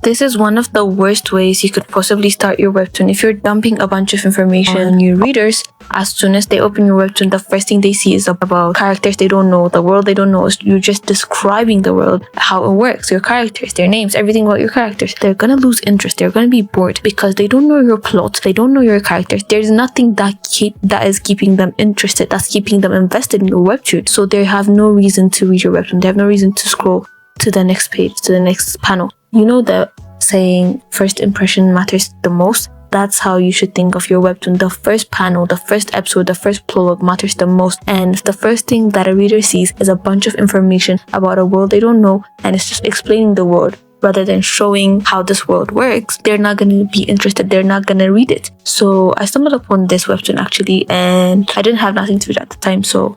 This is one of the worst ways you could possibly start your webtoon. If you're dumping a bunch of information on your readers, as soon as they open your webtoon, the first thing they see is about characters they don't know, the world they don't know. You're just describing the world, how it works, your characters, their names, everything about your characters. They're gonna lose interest. They're gonna be bored because they don't know your plot. They don't know your characters. There's nothing that is keeping them interested, that's keeping them invested in your webtoon. So they have no reason to read your webtoon. They have no reason to scroll to the next page, to the next panel. You know the saying, first impression matters the most? That's how you should think of your webtoon. The first panel, the first episode, the first prologue matters the most. And if the first thing that a reader sees is a bunch of information about a world they don't know, and it's just explaining the world rather than showing how this world works, they're not going to be interested. They're not going to read it. So I stumbled upon this webtoon actually, and I didn't have nothing to read at the time. So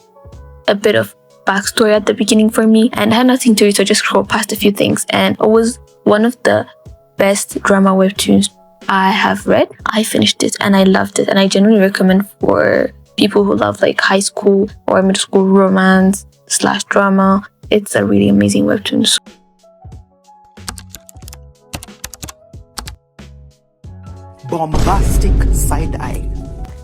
a bit of backstory at the beginning for me, and I had nothing to read, so I just scrolled past a few things, and it was one of the best drama webtoons I have read. I finished it and I loved it, and I genuinely recommend for people who love like high school or middle school romance / drama. It's a really amazing webtoon. Bombastic side eye,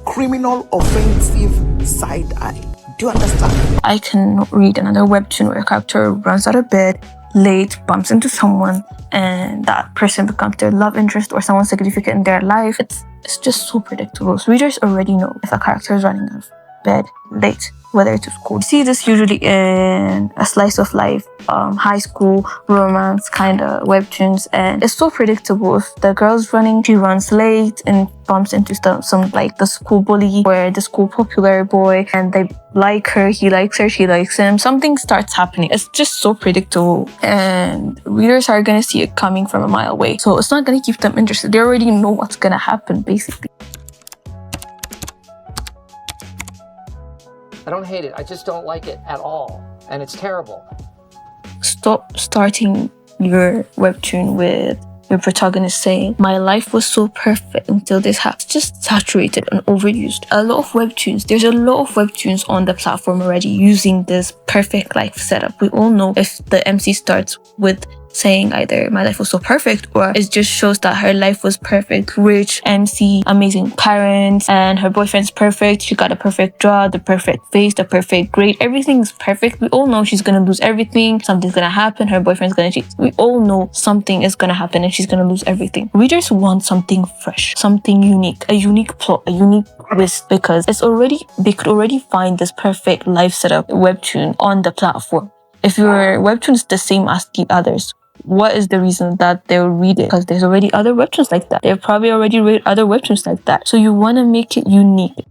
criminal offensive side eye. Do you understand? I can read another webtoon where a character runs out of bed late, bumps into someone, and that person becomes their love interest or someone significant in their life. It's just so predictable. So readers already know if a character is running out of bed late, whether it's school. You see this usually in a slice of life, high school romance kind of webtoons, and it's so predictable. If the girl's running, she runs late and bumps into some like the school bully or the school popular boy, and they like her, he likes her, she likes him. Something starts happening. It's just so predictable, and readers are gonna see it coming from a mile away. So it's not gonna keep them interested. They already know what's gonna happen, basically. I don't hate it. I just don't like it at all. And it's terrible. Stop starting your webtoon with your protagonist saying, "My life was so perfect until this happened." It's just saturated and overused. There's a lot of webtoons on the platform already using this perfect life setup. We all know if the MC starts with saying either "my life was so perfect" or it just shows that her life was perfect, rich, MC, amazing parents, and her boyfriend's perfect, she got a perfect job, the perfect face, the perfect grade, everything's perfect. We all know she's gonna lose everything, something's gonna happen, her boyfriend's gonna cheat. We all know something is gonna happen and she's gonna lose everything. Readers want something fresh, something unique, a unique plot, a unique twist, because they could already find this perfect life setup webtoon on the platform. If your webtoon is the same as the others, what is the reason that they'll read it? Because there's already other webtoons like that. They've probably already read other webtoons like that. So you want to make it unique.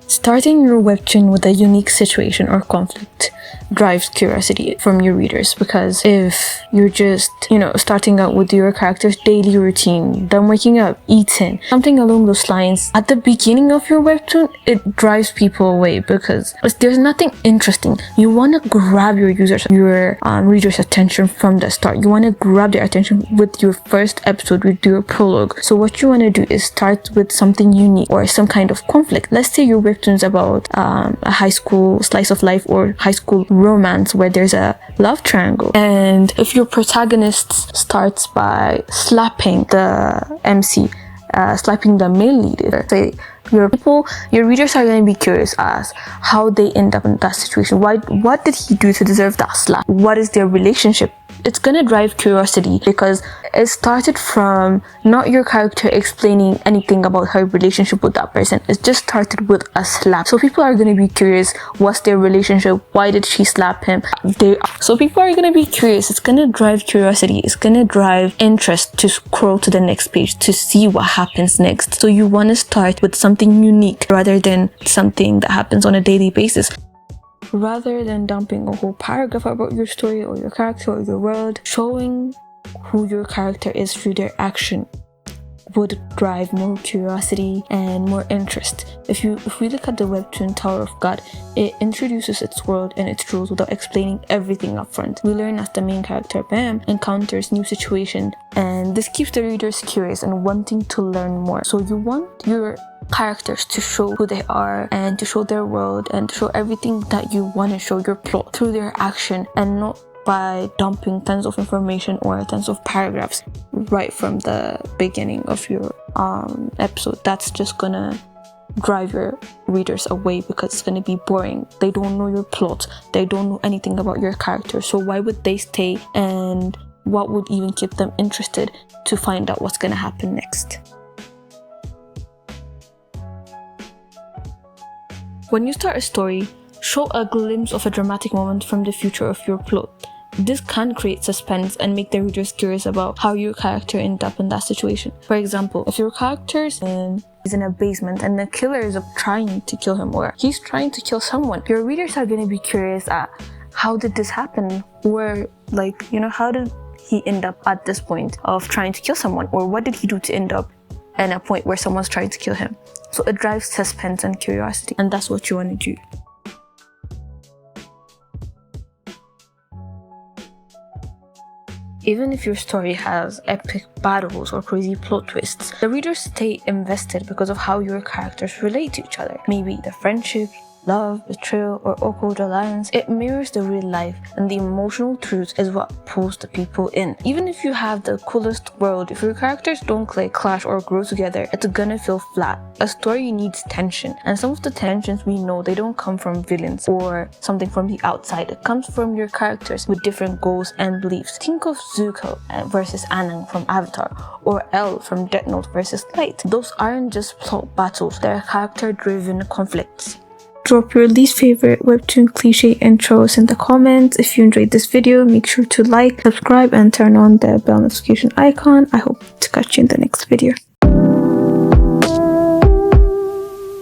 Starting your webtoon with a unique situation or conflict drives curiosity from your readers, because if you're just, starting out with your character's daily routine, them waking up, eating, something along those lines, at the beginning of your webtoon, it drives people away because there's nothing interesting. You want to grab your readers' attention from the start. You want to grab their attention with your first episode, with your prologue. So what you want to do is start with something unique or some kind of conflict. Let's say your webtoon's about a high school slice of life or high school romance where there's a love triangle, and if your protagonist starts by slapping the MC, slapping the male leader, say your readers are going to be curious as how they end up in that situation. What did he do to deserve that slap? What is their relationship? It's going to drive curiosity because it started from not your character explaining anything about her relationship with that person. It just started with a slap. So people are going to be curious, what's their relationship? Why did she slap him? So people are going to be curious. It's going to drive curiosity. It's going to drive interest to scroll to the next page to see what happens next. So you want to start with something unique rather than something that happens on a daily basis. Rather than dumping a whole paragraph about your story or your character or your world, showing who your character is through their action. would drive more curiosity and more interest. If we look at the webtoon Tower of God, it introduces its world and its rules without explaining everything up front. We learn as the main character, Bam, encounters new situations, and this keeps the readers curious and wanting to learn more. So you want your characters to show who they are and to show their world and to show everything that you want to show, your plot, through their action, and not by dumping tons of information or tons of paragraphs right from the beginning of your episode. That's just gonna drive your readers away because it's gonna be boring. They don't know your plot, they don't know anything about your character, so why would they stay, and what would even keep them interested to find out what's gonna happen next? When you start a story, show a glimpse of a dramatic moment from the future of your plot. This can create suspense and make the readers curious about how your character ended up in that situation. For example, if your character is in a basement and the killer is trying to kill him, or he's trying to kill someone, your readers are going to be curious at how did this happen, or how did he end up at this point of trying to kill someone, or what did he do to end up in a point where someone's trying to kill him. So it drives suspense and curiosity, and that's what you want to do. Even if your story has epic battles or crazy plot twists, the readers stay invested because of how your characters relate to each other. Maybe the friendship, love, betrayal, or awkward alliance. It mirrors the real life, and the emotional truth is what pulls the people in. Even if you have the coolest world, if your characters don't click, clash, or grow together, it's gonna feel flat. A story needs tension, and some of the tensions we know they don't come from villains or something from the outside. It comes from your characters with different goals and beliefs. Think of Zuko versus Anang from Avatar, or Elle from Death Note versus Light. Those aren't just plot battles, they're character-driven conflicts. Drop your least favorite webtoon cliche intros in the comments. If you enjoyed this video, make sure to like, subscribe, and turn on the bell notification icon. I hope to catch you in the next video.